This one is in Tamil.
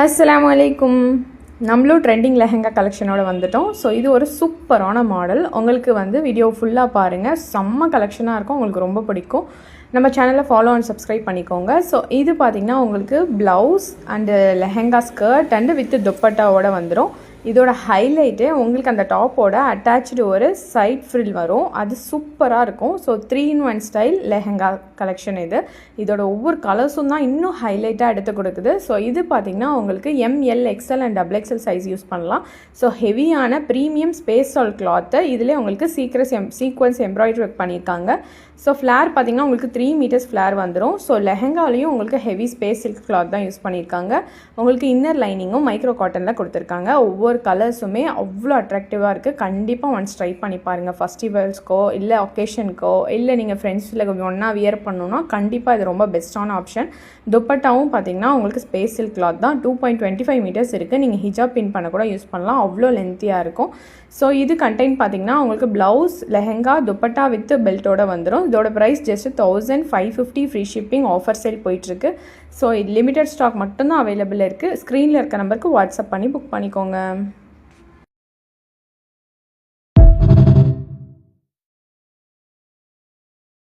அஸ்ஸலாமு அலைக்கும். நம்மளும் ட்ரெண்டிங் லெஹெங்கா கலெக்ஷனோட வந்துட்டோம். ஸோ இது ஒரு சூப்பரான மாடல். உங்களுக்கு வீடியோ ஃபுல்லாக பாருங்கள், செம்ம கலெக்ஷனாக இருக்கும், உங்களுக்கு ரொம்ப பிடிக்கும். நம்ம சேனலை ஃபாலோ அண்ட் சப்ஸ்கிரைப் பண்ணிக்கோங்க. ஸோ இது பார்த்திங்கன்னா உங்களுக்கு blouse and lehenga skirt and with துப்பட்டாவோட வந்துடும். இதோட ஹைலைட்டு உங்களுக்கு அந்த டாப்போட அட்டாச்சு ஒரு சைட் ஃப்ரில் வரும், அது சூப்பராக இருக்கும். So 3-in-1 style lehenga collection இது. இதோட ஒவ்வொரு கலர்ஸும் தான் இன்னும் ஹைலைட்டாக எடுத்து கொடுக்குது. ஸோ இது பார்த்திங்கன்னா உங்களுக்கு ML, XL and XXL size use பண்ணலாம். ஸோ ஹெவியான ப்ரீமியம் ஸ்பேஸ் சால் கிளாத்து, இதிலே உங்களுக்கு சீக்வன்ஸ் எம்ப்ராய்டரி ஒர்க் பண்ணியிருக்காங்க. ஸோ ஃப்ளேர் பார்த்திங்கன்னா உங்களுக்கு 3 meters ஃப்ளேர் வந்துடும். ஸோ லெஹெங்காலையும் உங்களுக்கு ஹெவி ஸ்பேஸ் சில்க் கிளாத் தான் யூஸ் பண்ணியிருக்காங்க. உங்களுக்கு இன்னர் லைனிங்கும் மைக்ரோ காட்டனில் கொடுத்துருக்காங்க. ஒவ்வொரு கலர்ஸுமே அவ்வளோ அட்ராக்டிவாக இருக்குது. கண்டிப்பாக ஒன்ஸ் ட்ரை பண்ணி பாருங்கள். ஃபெஸ்டிவல்ஸ்க்கோ இல்லை ஒகேஷனுக்கோ இல்லை நீங்கள் ஃப்ரெண்ட்ஸில் ஒன்றா வியர் பண்ணணுன்னா கண்டிப்பாக இது ரொம்ப பெஸ்ட்டான ஆப்ஷன். துப்பட்டாவும் பார்த்திங்கன்னா உங்களுக்கு ஸ்பேஸ் சில்க் கிளாத் தான். 2.25 meters இருக்குது. நீங்கள் ஹிஜாப் பின் பண்ண கூட யூஸ் பண்ணலாம், அவ்வளோ லென்த்தியாக இருக்கும். ஸோ இது கண்டெயின் பார்த்திங்கன்னா உங்களுக்கு ப்ளவுஸ், லெஹெங்கா, துப்பட்டா வித் பெல்ட்டோட வந்துடும். இதோட price just 1550. Free shipping offer sale போயிட்டுருக்கு. ஸோ இது லிமிடெட் ஸ்டாக் மட்டும்தான் அவைலபிள் இருக்குது. ஸ்க்ரீனில் இருக்க நம்பருக்கு வாட்ஸ்அப் பண்ணி புக் பண்ணிக்கோங்க.